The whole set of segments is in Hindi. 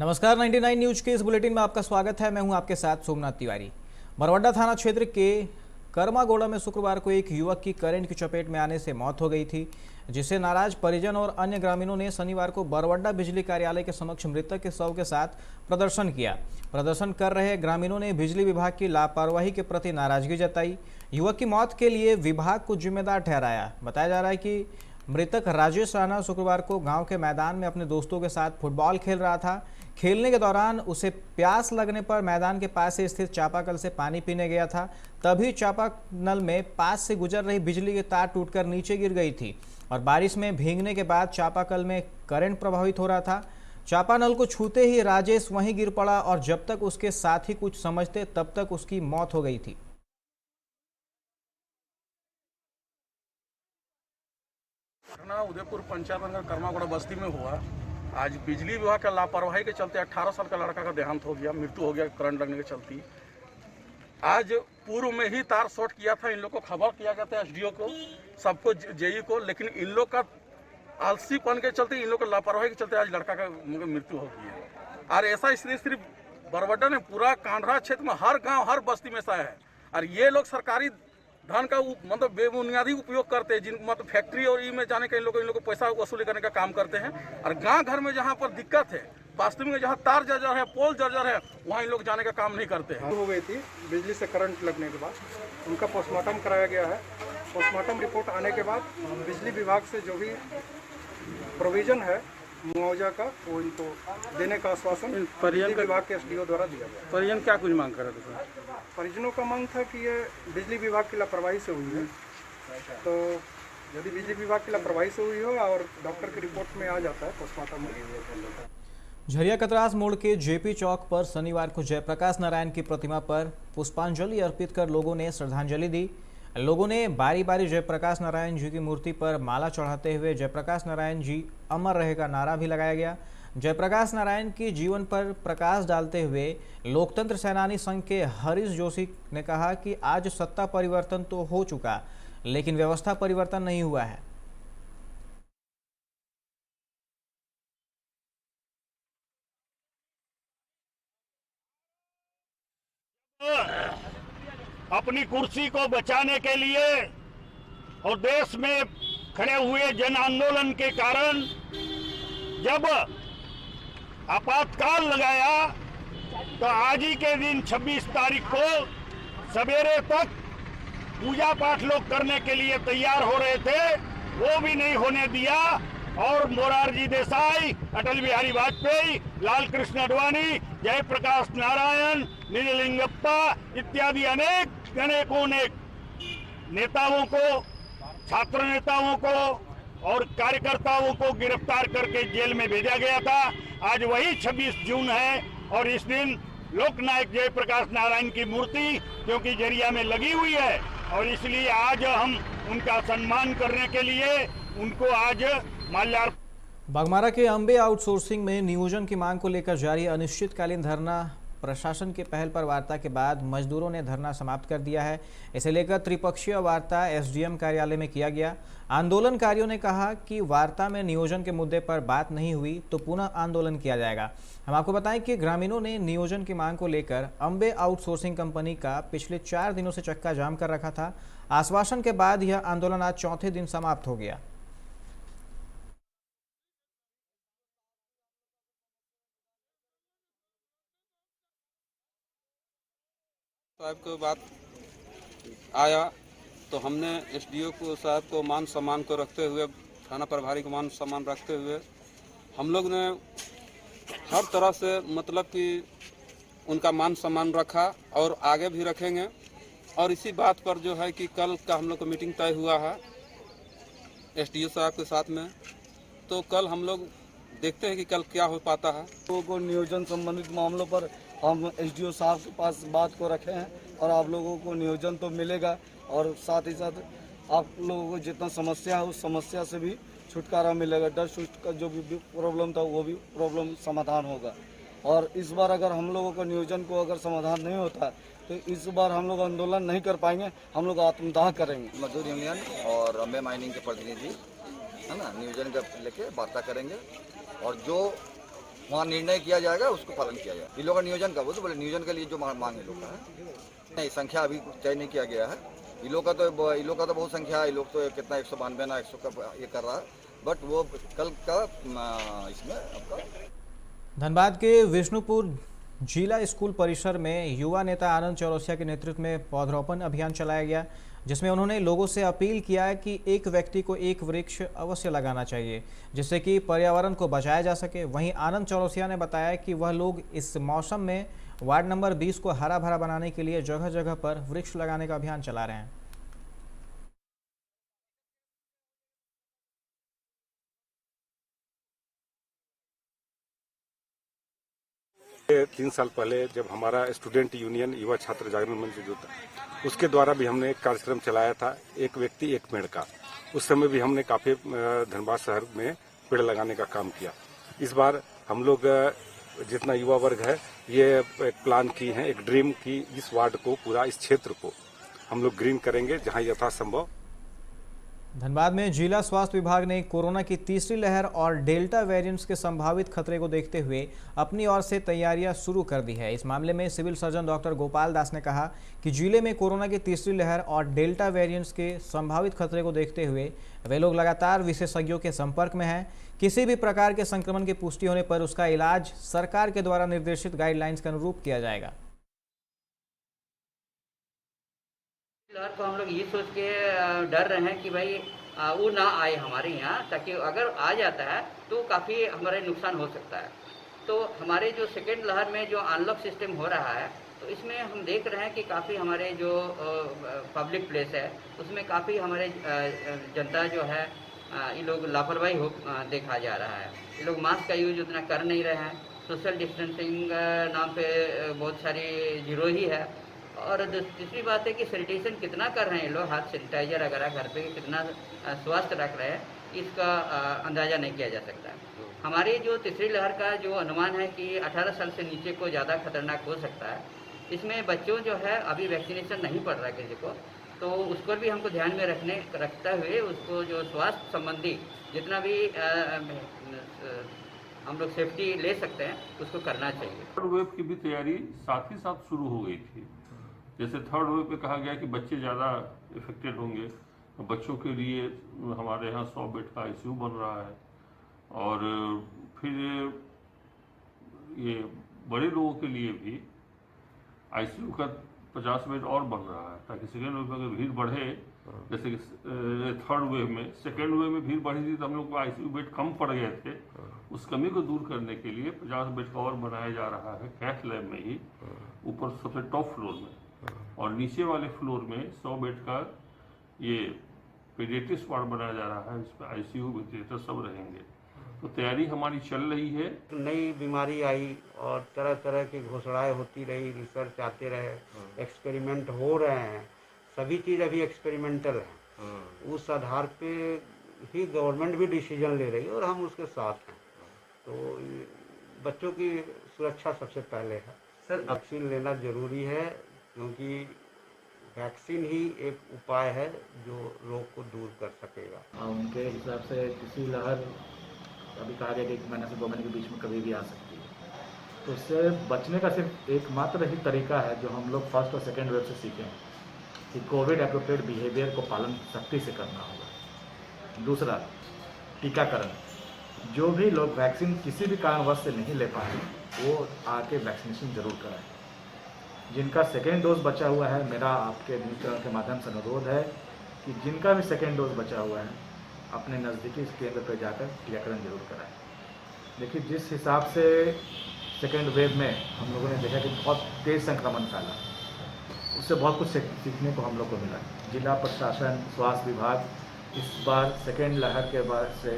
नमस्कार, 99 न्यूज के इस बुलेटिन में आपका स्वागत है। मैं हूं आपके साथ सोमनाथ तिवारी। बरवाडा थाना क्षेत्र के कर्मागोड़ा में शुक्रवार को एक युवक की करंट की चपेट में आने से मौत हो गई थी, जिससे नाराज परिजन और अन्य ग्रामीणों ने शनिवार को बरवाडा बिजली कार्यालय के समक्ष मृतक के शव के साथ प्रदर्शन किया। प्रदर्शन कर रहे ग्रामीणों ने बिजली विभाग की लापरवाही के प्रति नाराजगी जताई। युवक की मौत के लिए विभाग को जिम्मेदार ठहराया। बताया जा रहा है कि मृतक राजेश राणा शुक्रवार को गांव के मैदान में अपने दोस्तों के साथ फुटबॉल खेल रहा था। खेलने के दौरान उसे प्यास लगने पर मैदान के पास से स्थित चापाकल से पानी पीने गया था। तभी चापाकल में पास से गुजर रही बिजली के तार टूटकर नीचे गिर गई थी और बारिश में भीगने के बाद चापाकल में करंट प्रभावित हो रहा था। चापानल को छूते ही राजेश वहीं गिर पड़ा और जब तक उसके साथी कुछ समझते तब तक उसकी मौत हो गई थी। घटना उदयपुर पंचायत कर्मागोड़ा बस्ती में हुआ। आज बिजली विभाग का लापरवाही के चलते 18 साल का लड़का का देहांत हो गया, मृत्यु हो गया करंट लगने के चलते। आज पूर्व में ही तार शॉर्ट किया था, इन लोग को खबर किया गया था, एसडीओ को, सबको, जेई को, लेकिन इन लोग का आलसीपन के चलते, इन लोग का लापरवाही के चलते आज लड़का का मृत्यु हो गई है। और ऐसा स्थिति सिर्फ बरवाडा में, पूरा कांढरा क्षेत्र में हर गाँव हर बस्ती में ऐसा है। और ये लोग सरकारी धन का मतलब बेबुनियादी उपयोग करते हैं, जिन मतलब फैक्ट्री और ई में जाने के इन लोग को पैसा वसूली करने का काम करते हैं। और गांव घर में जहां पर दिक्कत है, वास्तव में जहां तार जर्जर है, पोल जर्जर है, वहां इन लोग जाने का काम नहीं करते हैं। हो गई थी बिजली से करंट लगने के बाद, उनका पोस्टमार्टम कराया गया है। पोस्टमार्टम रिपोर्ट आने के बाद बिजली विभाग से जो भी प्रोविजन है मुआवजा का, वो इनको देने का आश्वासन बिजली विभाग के एसडीओ द्वारा दिया गया। परिजन क्या कुछ मांग कर रहे थे? परिजनों का मांग था कि ये बिजली विभाग की लापरवाही से हुई है, तो यदि बिजली विभाग की लापरवाही से हुई हो और डॉक्टर की रिपोर्ट में आ जाता है पोस्टमार्टम में। झरिया कतरास मोड़ के जेपी चौक पर शनिवार को जयप्रकाश नारायण की प्रतिमा पर पुष्पांजलि अर्पित कर लोगों ने श्रद्धांजलि दी। लोगों ने बारी बारी जयप्रकाश नारायण जी की मूर्ति पर माला चढ़ाते हुए जयप्रकाश नारायण जी अमर रहे का नारा भी लगाया गया। जयप्रकाश नारायण की जीवन पर प्रकाश डालते हुए लोकतंत्र सेनानी संघ के हरीश जोशी ने कहा कि आज सत्ता परिवर्तन तो हो चुका, लेकिन व्यवस्था परिवर्तन नहीं हुआ है। अपनी कुर्सी को बचाने के लिए और देश में खड़े हुए जन आंदोलन के कारण जब आपातकाल लगाया, तो आज ही के दिन 26 तारीख को सवेरे तक पूजा पाठ लोग करने के लिए तैयार हो रहे थे, वो भी नहीं होने दिया। और मोरारजी देसाई, अटल बिहारी वाजपेयी, लाल कृष्ण आडवाणी, जयप्रकाश नारायण, निजलिंगप्पा इत्यादि अनेकों नेताओं को, छात्र नेताओं को और कार्यकर्ताओं को गिरफ्तार करके जेल में भेजा गया था। आज वही 26 जून है और इस दिन लोकनायक जयप्रकाश नारायण की मूर्ति क्योंकि झरिया में लगी हुई है और इसलिए आज हम उनका सम्मान करने के लिए उनको आज माल्यार्पण। बागमारा के अंबे आउटसोर्सिंग में नियोजन की मांग को लेकर जारी अनिश्चितकालीन धरना, प्रशासन के पहल पर वार्ता के बाद मजदूरों ने धरना समाप्त कर दिया है। इसे लेकर त्रिपक्षीय वार्ता एसडीएम कार्यालय में किया गया। आंदोलनकारियों ने कहा कि वार्ता में नियोजन के मुद्दे पर बात नहीं हुई तो पुनः आंदोलन किया जाएगा। हम आपको बताएं कि ग्रामीणों ने नियोजन की मांग को लेकर अंबे आउटसोर्सिंग कंपनी का पिछले 4 दिनों से चक्का जाम कर रखा था। आश्वासन के बाद यह आंदोलन आज चौथे दिन समाप्त हो गया। साहब को बात आया तो हमने एसडीओ को साहब को मान सम्मान को रखते हुए, थाना प्रभारी को मान सम्मान रखते हुए हम लोग ने हर तरह से मतलब कि उनका मान सम्मान रखा और आगे भी रखेंगे। और इसी बात पर जो है कि कल का हम लोग को मीटिंग तय हुआ है एसडीओ साहब के साथ में, तो कल हम लोग देखते हैं कि कल क्या हो पाता है। लोगों को नियोजन संबंधित मामलों पर हम एसडीओ साहब के पास बात को रखे हैं और आप लोगों को नियोजन तो मिलेगा और साथ ही साथ आप लोगों को जितना समस्या है उस समस्या से भी छुटकारा मिलेगा। डस्ट का जो भी प्रॉब्लम था वो भी प्रॉब्लम समाधान होगा। और इस बार अगर हम लोगों को नियोजन को अगर समाधान नहीं होता तो इस बार हम लोग आंदोलन नहीं कर पाएंगे, हम लोग आत्मदाह करेंगे। मजदूर यूनियन और अंबे माइनिंग के प्रतिनिधि है ना, नियोजन का लेके वार्ता करेंगे और जो वहाँ निर्णय किया जाएगा, उसको पालन किया जाएगा। इन लोगों का नियोजन का, वो तो बोले नियोजन के लिए जो मांग इन लोग का है, नहीं संख्या अभी तय नहीं किया गया है। इन लोग का तो बहुत संख्या है, इन लोग तो कितना 192 ना 100 का ये कर रहा है, बट वो कल का इसमें आपका। धनबाद के विष्णुपुर जिला स्कूल परिसर में युवा नेता आनंद चौरसिया के नेतृत्व में पौधरोपण अभियान चलाया गया, जिसमें उन्होंने लोगों से अपील किया है कि एक व्यक्ति को एक वृक्ष अवश्य लगाना चाहिए, जिससे कि पर्यावरण को बचाया जा सके। वहीं आनंद चौरसिया ने बताया कि वह लोग इस मौसम में वार्ड नंबर 20 को हरा भरा बनाने के लिए जगह जगह पर वृक्ष लगाने का अभियान चला रहे हैं। ये 3 साल पहले जब हमारा स्टूडेंट यूनियन युवा छात्र जागरण मंच जो था, उसके द्वारा भी हमने एक कार्यक्रम चलाया था, एक व्यक्ति एक पेड़ का। उस समय भी हमने काफी धनबाद शहर में पेड़ लगाने का काम किया। इस बार हम लोग जितना युवा वर्ग है, ये एक प्लान की है, एक ड्रीम की, इस वार्ड को, पूरा इस क्षेत्र को हम लोग ग्रीन करेंगे जहां यथासंभव। धनबाद में जिला स्वास्थ्य विभाग ने कोरोना की तीसरी लहर और डेल्टा वेरिएंट्स के संभावित खतरे को देखते हुए अपनी ओर से तैयारियां शुरू कर दी है। इस मामले में civil surgeon doctor Gopal Das ने कहा कि जिले में कोरोना की तीसरी लहर और डेल्टा वेरिएंट्स के संभावित खतरे को देखते हुए वे लोग लगातार विशेषज्ञों के संपर्क में हैं। किसी भी प्रकार के संक्रमण की पुष्टि होने पर उसका इलाज सरकार के द्वारा निर्देशित गाइडलाइंस के अनुरूप किया जाएगा। लहर को हम लोग ये सोच के डर रहे हैं कि भाई वो ना आए हमारे यहाँ, ताकि अगर आ जाता है तो काफ़ी हमारे नुकसान हो सकता है। तो हमारे जो सेकेंड लहर में जो अनलॉक सिस्टम हो रहा है, तो इसमें हम देख रहे हैं कि काफ़ी हमारे जो पब्लिक प्लेस है उसमें काफ़ी हमारे जनता जो है ये लोग लापरवाही देखा जा रहा है। ये लोग मास्क का यूज उतना कर नहीं रहे हैं, सोशल डिस्टेंसिंग नाम पे बहुत सारी जीरो ही है। और तीसरी बात है कि सैनिटाइजेशन कितना कर रहे हैं लोग, हाथ सैनिटाइजर वगैरह घर पे कितना स्वास्थ्य रख रहे हैं, इसका अंदाज़ा नहीं किया जा सकता। हमारी जो तीसरी लहर का जो अनुमान है कि 18 साल से नीचे को ज़्यादा खतरनाक हो सकता है। इसमें बच्चों जो है अभी वैक्सीनेशन नहीं पड़ रहा है किसी को, तो उसको भी हमको ध्यान में रखते हुए उसको जो स्वास्थ्य संबंधी जितना भी हम लोग सेफ्टी ले सकते हैं उसको करना चाहिए। थर्ड वेव की भी तैयारी साथ ही साथ शुरू हो गई थी। जैसे थर्ड वेव पे कहा गया कि बच्चे ज़्यादा इफेक्टेड होंगे, तो बच्चों के लिए हमारे यहाँ 100 बेड का आईसीयू बन रहा है, और फिर ये बड़े लोगों के लिए भी आईसीयू का 50 बेड और बन रहा है, ताकि सेकेंड वेव में अगर भीड़ बढ़े, जैसे कि थर्ड वेव में, सेकेंड वेव में भीड़ बढ़ी थी तो हम लोग को आईसीयू बेड कम पड़ गए थे, उस कमी को दूर करने के लिए 50 बेड का और बनाया जा रहा है कैथ लैब में ही, ऊपर सबसे टॉप फ्लोर में, और नीचे वाले फ्लोर में 100 बेड का ये पीडियाट्रिक्स वार्ड बनाया जा रहा है, इसमें आईसीयू वेंटिलेटर सब रहेंगे। तो तैयारी हमारी चल रही है। नई बीमारी आई और तरह तरह की घोषणाएं होती रही, रिसर्च आते रहे, एक्सपेरिमेंट हो रहे हैं, सभी चीज़ अभी एक्सपेरिमेंटल है। उस आधार पे ही गवर्नमेंट भी डिसीजन ले रही है और हम उसके साथ हैं। तो बच्चों की सुरक्षा सबसे पहले है सर, वैक्सीन लेना जरूरी है, क्योंकि वैक्सीन ही एक उपाय है जो रोग को दूर कर सकेगा। उनके हिसाब से किसी लहर अभी कहा गया कि 1 महीने से 2 महीने के बीच में कभी भी आ सकती है, तो उससे बचने का सिर्फ एकमात्र ही तरीका है जो हम लोग फर्स्ट और सेकेंड वेव से सीखें कि कोविड एप्रोप्रिएट बिहेवियर को पालन सख्ती से करना होगा। दूसरा, टीकाकरण। जो भी लोग वैक्सीन किसी भी कारणवश से नहीं ले पाए वो आके वैक्सीनेशन जरूर कराएं। जिनका सेकेंड डोज बचा हुआ है, मेरा आपके न्यूज़ चैनल के माध्यम से अनुरोध है कि जिनका भी सेकेंड डोज बचा हुआ है अपने नज़दीकी केंद्र पर जाकर टीकाकरण जरूर कराएं। देखिए, जिस हिसाब से सेकेंड वेव में हम लोगों ने देखा कि बहुत तेज़ संक्रमण फैला, उससे बहुत कुछ सीखने को हम लोग को मिला। जिला प्रशासन, स्वास्थ्य विभाग इस बार सेकेंड लहर के बाद से।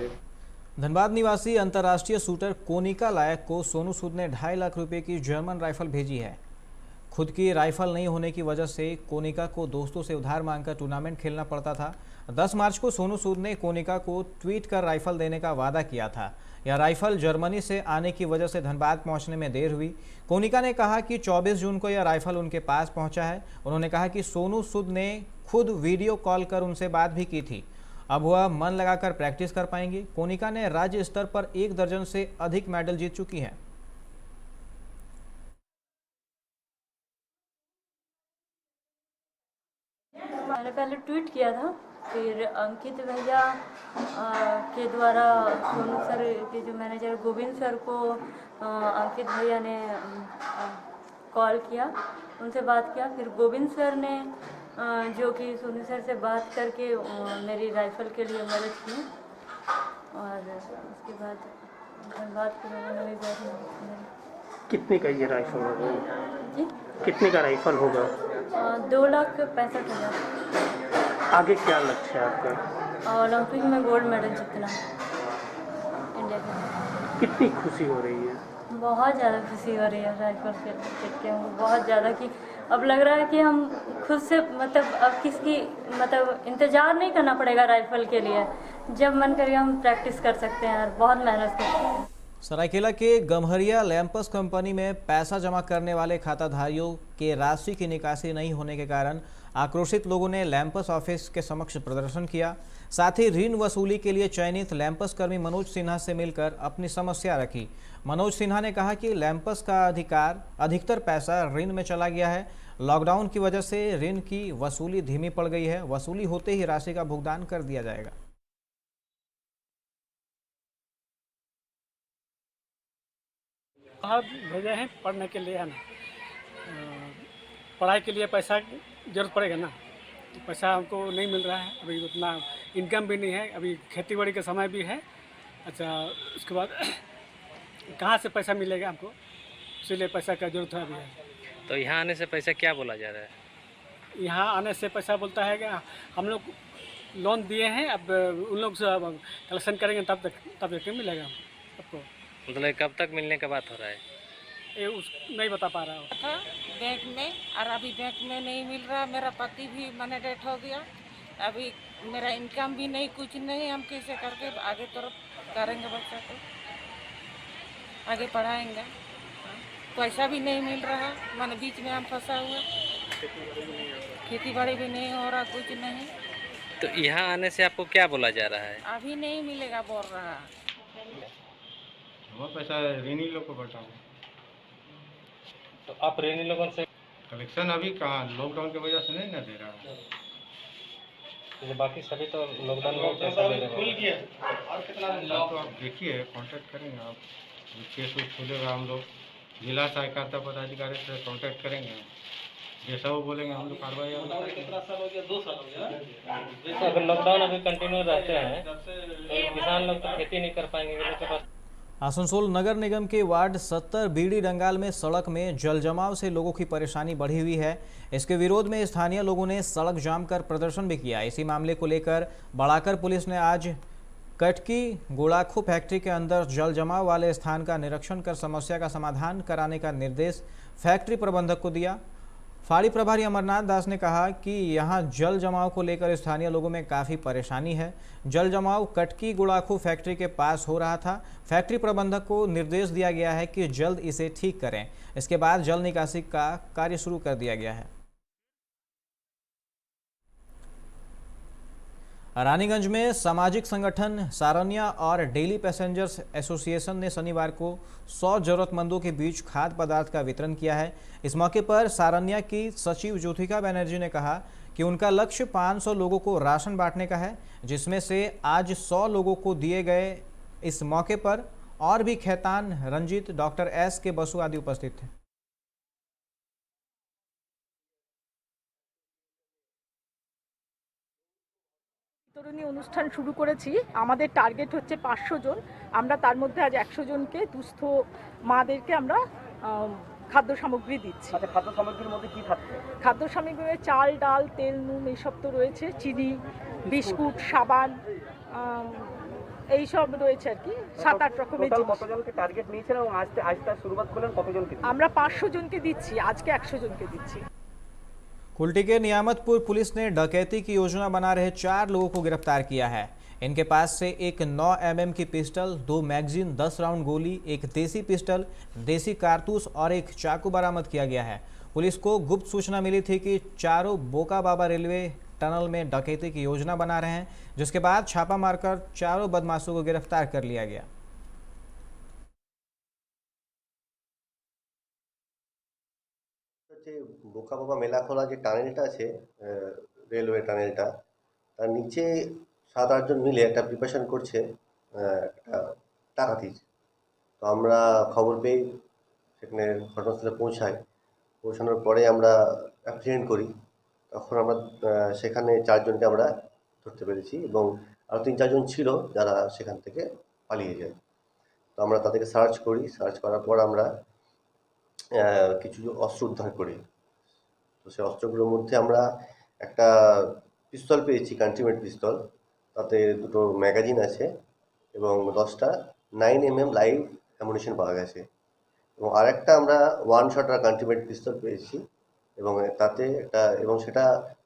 धनबाद निवासी अंतर्राष्ट्रीय शूटर कोनिका लायक को सोनू सूद ने 2.5 लाख रुपए की जर्मन राइफल भेजी है। खुद की राइफल नहीं होने की वजह से कोनिका को दोस्तों से उधार मांगकर टूर्नामेंट खेलना पड़ता था। 10 मार्च को सोनू सूद ने कोनिका को ट्वीट कर राइफल देने का वादा किया था। यह राइफल जर्मनी से आने की वजह से धनबाद पहुंचने में देर हुई। कोनिका ने कहा कि 24 जून को यह राइफल उनके पास पहुंचा है। उन्होंने कहा कि सोनू सूद ने खुद वीडियो कॉल कर उनसे बात भी की थी अब वह मन लगाकर प्रैक्टिस कर पाएंगी। कोनिका ने राज्य स्तर पर 1 दर्जन से अधिक मेडल जीत चुकी हैं। मैंने पहले ट्वीट किया था, फिर अंकित भैया के द्वारा सोनू सर के जो मैनेजर गोविंद सर को अंकित भैया ने कॉल किया, उनसे बात किया। फिर गोविंद सर ने जो कि सोनू सर से बात करके मेरी राइफल के लिए मदद की, और उसके बाद धन्यवाद के लोगों ने भी कितने का ये राइफल होगा जी? कितने का राइफल होगा? 2,65,000। आगे क्या लक्ष्य है आपका? ओलंपिक में गोल्ड मेडल जीतना इंडिया के। कितनी खुशी हो रही है? बहुत ज़्यादा खुशी हो रही है राइफल के जीत के, बहुत ज़्यादा कि अब लग रहा है कि हम खुद से मतलब अब किसकी मतलब इंतज़ार नहीं करना पड़ेगा राइफल के लिए। जब मन करेगा हम प्रैक्टिस कर सकते हैं और बहुत मेहनत कर सकते हैं। सरायकेला के गम्हरिया लैंपस कंपनी में पैसा जमा करने वाले खाताधारियों के राशि की निकासी नहीं होने के कारण आक्रोशित लोगों ने लैंपस ऑफिस के समक्ष प्रदर्शन किया। साथ ही ऋण वसूली के लिए चयनित लैंपस कर्मी मनोज सिन्हा से मिलकर अपनी समस्या रखी। मनोज सिन्हा ने कहा कि लैंपस का अधिकतर पैसा ऋण में चला गया है। लॉकडाउन की वजह से ऋण की वसूली धीमी पड़ गई है। वसूली होते ही राशि का भुगतान कर दिया जाएगा। बाहर भेजे हैं पढ़ने के लिए, है ना, पढ़ाई के लिए पैसा जरूरत पड़ेगा ना, तो पैसा हमको नहीं मिल रहा है, अभी उतना इनकम भी नहीं है, अभी खेती बाड़ी का समय भी है। अच्छा, उसके बाद कहाँ से पैसा मिलेगा हमको, इसीलिए पैसा का जरूरत है अभी है। तो यहाँ आने से पैसा क्या बोला जा रहा है? यहाँ आने से पैसा बोलता है कि हम लोग लोन दिए हैं, अब उन लोग से कलेक्शन करेंगे तब तक मिलेगा आपको। मतलब कब तक मिलने का बात हो रहा है? ये नहीं बता पा रहा हूँ। बैंक में, और अभी बैंक में नहीं मिल रहा। मेरा पति भी मैंने डेथ हो गया, अभी मेरा इनकम भी नहीं, कुछ नहीं। हम कैसे करके आगे तरफ करेंगे, बच्चा को आगे पढ़ाएंगे। पैसा भी नहीं मिल रहा, मैंने बीच में हम फंसा हुआ, खेती बाड़ी भी नहीं हो रहा, कुछ नहीं। तो यहाँ आने से आपको क्या बोला जा रहा है? अभी नहीं मिलेगा बोल रहा। वो पैसा ऋणी लोग को बटाओ। तो आप ऋणी लोगों से कलेक्शन अभी कहाँ, लॉकडाउन की वजह से नहीं ना दे रहा है। बाकी सभी तो लॉकडाउन में पैसा दे रहे हैं। तो आप देखिए, कांटेक्ट करेंगे आप, केस खुलेगा, हम लोग जिला सहकारिता पदाधिकारी से कांटेक्ट करेंगे, जैसा वो बोलेंगे हम लोग कार्रवाई। कितना साल हो गया? 2 साल हो गया। अगर लॉकडाउन अभी कंटिन्यू रहते हैं तो किसान लोग तो खेती नहीं कर पाएंगे। आसनसोल नगर निगम के वार्ड 70 बीड़ी डंगाल में सड़क में जल जमाव से लोगों की परेशानी बढ़ी हुई है। इसके विरोध में स्थानीय लोगों ने सड़क जाम कर प्रदर्शन भी किया। इसी मामले को लेकर बढ़ाकर पुलिस ने आज कटकी गुड़ाखू फैक्ट्री के अंदर जल जमाव वाले स्थान का निरीक्षण कर समस्या का समाधान कराने का निर्देश फैक्ट्री प्रबंधक को दिया। फाड़ी प्रभारी अमरनाथ दास ने कहा कि यहां जल जमाव को लेकर स्थानीय लोगों में काफ़ी परेशानी है। जल जमाव कटकी गुड़ाखू फैक्ट्री के पास हो रहा था। फैक्ट्री प्रबंधक को निर्देश दिया गया है कि जल्द इसे ठीक करें। इसके बाद जल निकासी का कार्य शुरू कर दिया गया है। रानीगंज में सामाजिक संगठन सारनिया और डेली पैसेंजर्स एसोसिएशन ने शनिवार को 100 जरूरतमंदों के बीच खाद्य पदार्थ का वितरण किया है। इस मौके पर सारनिया की सचिव ज्योतिका बनर्जी ने कहा कि उनका लक्ष्य 500 लोगों को राशन बांटने का है, जिसमें से आज 100 लोगों को दिए गए। इस मौके पर और भी खैतान रंजीत, डॉक्टर एस के बसु आदि उपस्थित थे। বিতরণী অনুষ্ঠান শুরু করেছি। আমাদের টার্গেট হচ্ছে 500 জন। আমরা তার মধ্যে আজ 100 জনকে দুস্থ মাদেরকে আমরা খাদ্য সামগ্রী দিচ্ছি। আচ্ছা, খাদ্য সামগ্রীর মধ্যে কি থাকছে? খাদ্য সামগ্রী চাল, ডাল, তেল, নুন এইসব তো রয়েছে, চিনি, বিস্কুট, সাবান, এই সব রয়েছে আর কি, 7-8 রকমের জিনিস। কতজনকে টার্গেট নিয়েছেন এবং আজ তার শুরুয়াত করলেন কতজনকে? আমরা 500 জনকে দিচ্ছি, আজকে 100 জনকে দিচ্ছি। कुल्टी के नियामतपुर पुलिस ने डकैती की योजना बना रहे 4 लोगों को गिरफ्तार किया है। इनके पास से एक 9 mm की पिस्टल, 2 मैगजीन, 10 राउंड गोली, एक देसी पिस्टल, देसी कारतूस और एक चाकू बरामद किया गया है। पुलिस को गुप्त सूचना मिली थी कि चारों बोका बाबा रेलवे टनल में डकैती की योजना बना रहे हैं, जिसके बाद छापा मारकर चारों बदमाशों को गिरफ्तार कर लिया गया। বোকা বাবা মেলা খোলা যে টানেলটা আছে, রেলওয়ে টানেলটা, তার নিচে 7-8 জন মিলে একটা প্রিপারেশন করছে একটা ডাকাতির। তো আমরা খবর পেয়ে সেখানে ঘটনাস্থলে পৌঁছানোর পরে আমরা অ্যাপ্রিহেন্ড করি। তখন আমরা সেখানে 4 জনকে আমরা ধরতে পেরেছি এবং আরও 3-4 জন ছিল যারা সেখান থেকে পালিয়ে যায়। তো আমরা তাদেরকে সার্চ করি, সার্চ করার পর আমরা কিছু অস্ত্র উদ্ধার করি। তো সেই অস্ত্রগুলোর মধ্যে আমরা একটা পিস্তল পেয়েছি, কান্ট্রিমেড পিস্তল, তাতে 2টো ম্যাগাজিন আছে এবং 10টা 9mm লাইভ অ্যামুনিশন পাওয়া গেছে এবং আরেকটা আমরা 1 শটার কান্ট্রিমেড পিস্তল পেয়েছি এবং তাতে একটা এবং সেটা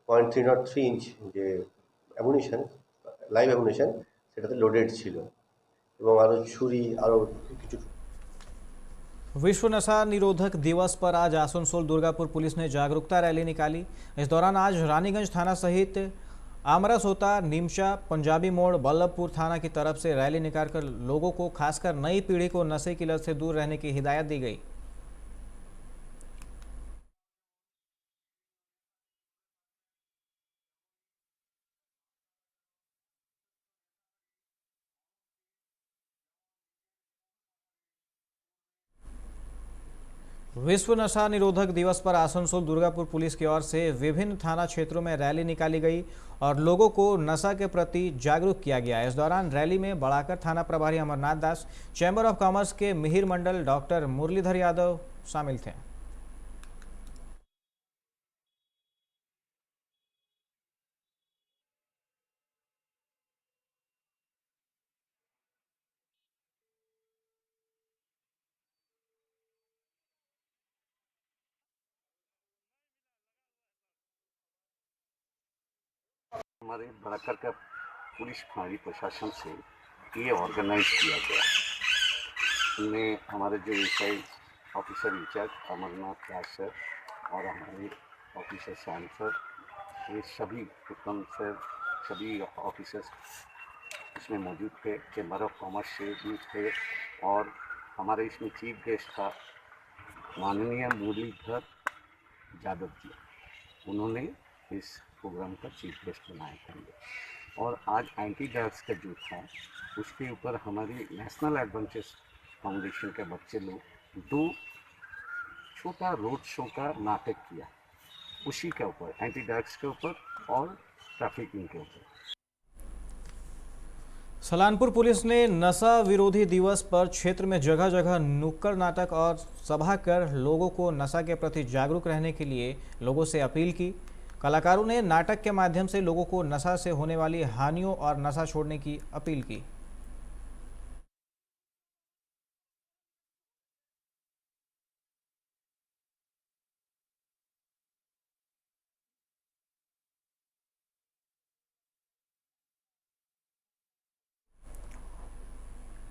.303 ইঞ্চ যে অ্যামুনিশন, লাইভ অ্যামুনিশন, সেটাতে লোডেড ছিল এবং আরও ছুরি, আরও কিছু। विश्व नशा निरोधक दिवस पर आज आसनसोल दुर्गापुर पुलिस ने जागरूकता रैली निकाली। इस दौरान आज रानीगंज थाना सहित आमरासोता, निमशा, पंजाबी मोड़, बल्लभपुर थाना की तरफ से रैली निकालकर लोगों को, खासकर नई पीढ़ी को नशे की लत से दूर रहने की हिदायत दी गई। विश्व नशा निरोधक दिवस पर आसनसोल दुर्गापुर पुलिस की ओर से विभिन्न थाना क्षेत्रों में रैली निकाली गई और लोगों को नशा के प्रति जागरूक किया गया। इस दौरान रैली में बढ़ाकर थाना प्रभारी अमरनाथ दास, चैम्बर ऑफ कॉमर्स के मिहिर मंडल, डॉक्टर मुरलीधर यादव शामिल थे। हमारे बड़ाकर का पुलिस फायरी प्रशासन से ये ऑर्गेनाइज किया गया। इनमें हमारे जो एसआई ऑफिसर इंचार्ज अमरनाथ दास सर और हमारे ऑफिसर श्याम सर, ये सभी उत्तम सर, सभी ऑफिसर्स इसमें मौजूद थे। चैम्बर ऑफ कॉमर्स से भी थे और हमारे इसमें चीफ गेस्ट था माननीय मुरलीधर यादव जी। उन्होंने इस प्रोग्राम का चीफ गेस्ट बनाए थे और आज एंटी ड्रग्स का जो था उसके ऊपर हमारी नेशनल एडवेंचर्स फाउंडेशन के बच्चे लोग 2 छोटा रोड शो का नाटक किया, उसी के ऊपर, एंटी ड्रग्स के ऊपर और ट्रैफिकिंग के ऊपर। सलानपुर पुलिस ने नशा विरोधी दिवस पर क्षेत्र में जगह जगह नुक्कड़ नाटक और सभा कर लोगों को नशा के प्रति जागरूक रहने के लिए लोगों से अपील की। कलाकारों ने नाटक के माध्यम से लोगों को नशा से होने वाली हानियों और नशा छोड़ने की अपील की।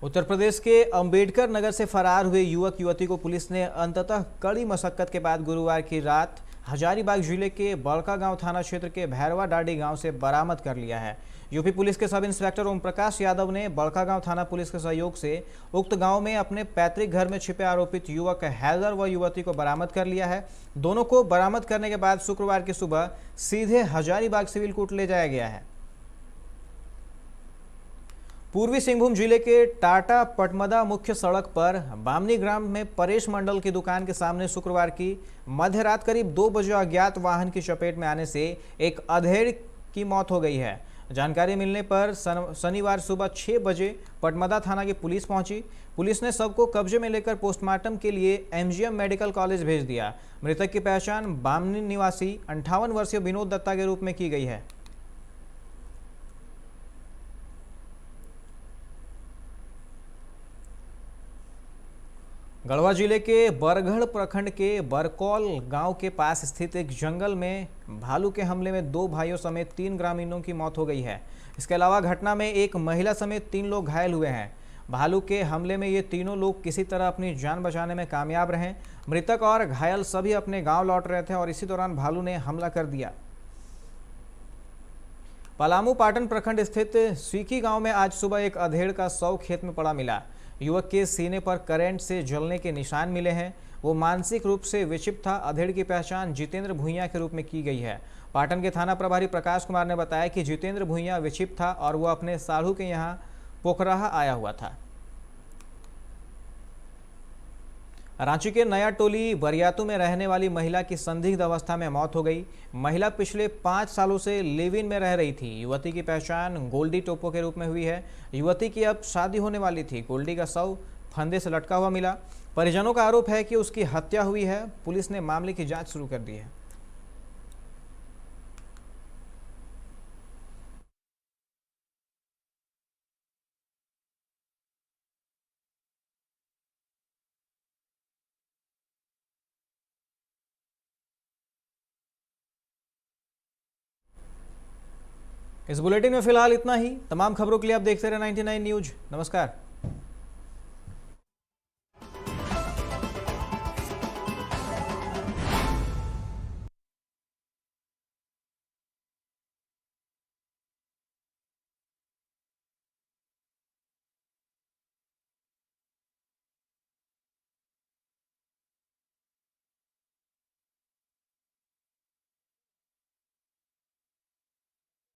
उत्तर प्रदेश के अंबेडकर नगर से फरार हुए युवक युवती को पुलिस ने अंततः कड़ी मशक्कत के बाद गुरुवार की रात हजारीबाग जिले के बड़कागांव थाना क्षेत्र के भैरवा डाडी गांव से बरामद कर लिया है। यूपी पुलिस के सब इंस्पेक्टर ओम प्रकाश यादव ने बड़कागांव थाना पुलिस के सहयोग से उक्त गांव में अपने पैतृक घर में छिपे आरोपित युवक हैदर व युवती को बरामद कर लिया है। दोनों को बरामद करने के बाद शुक्रवार की सुबह सीधे हजारीबाग सिविल कोर्ट ले जाया गया है। पूर्वी सिंहभूम जिले के टाटा पटमदा मुख्य सड़क पर बामनी ग्राम में परेश मंडल की दुकान के सामने शुक्रवार की मध्य रात करीब 2 बजे अज्ञात वाहन की चपेट में आने से एक अधेड़ की मौत हो गई है। जानकारी मिलने पर शनिवार सुबह 6 बजे पटमदा थाना की पुलिस पहुंची। पुलिस ने शव को कब्जे में लेकर पोस्टमार्टम के लिए एमजीएम मेडिकल कॉलेज भेज दिया। मृतक की पहचान बामनी निवासी 58 वर्षीय विनोद दत्ता के रूप में की गई है। गढ़वा जिले के बरगढ़ प्रखंड के बरकौल गांव के पास स्थित एक जंगल में भालू के हमले में 2 भाइयों समेत 3 ग्रामीणों की मौत हो गई है। इसके अलावा घटना में एक महिला समेत 3 लोग घायल हुए हैं। भालू के हमले में ये तीनों लोग किसी तरह अपनी जान बचाने में कामयाब रहे। मृतक और घायल सभी अपने गांव लौट रहे थे और इसी दौरान भालू ने हमला कर दिया। पलामू पाटन प्रखंड स्थित सीकी गांव में आज सुबह एक अधेड़ का शव खेत में पड़ा मिला। युवक के सीने पर करंट से जलने के निशान मिले हैं। वो मानसिक रूप से विक्षिप्त था। अधेड़ की पहचान जितेंद्र भुइयां के रूप में की गई है। पाटन के थाना प्रभारी प्रकाश कुमार ने बताया कि जितेंद्र भुइयां विक्षिप्त था और वो अपने साढ़ू के यहाँ पोखराहा आया हुआ था। रांची के नया टोली बरियातू में रहने वाली महिला की संदिग्ध अवस्था में मौत हो गई। महिला पिछले 5 सालों से लिव इन में रह रही थी। युवती की पहचान गोल्डी टोपो के रूप में हुई है। युवती की अब शादी होने वाली थी। गोल्डी का शव फंदे से लटका हुआ मिला। परिजनों का आरोप है कि उसकी हत्या हुई है। पुलिस ने मामले की जांच शुरू कर दी है। इस बुलेटिन में फिलहाल इतना ही। तमाम खबरों के लिए आप देखते रहे 99 न्यूज। नमस्कार।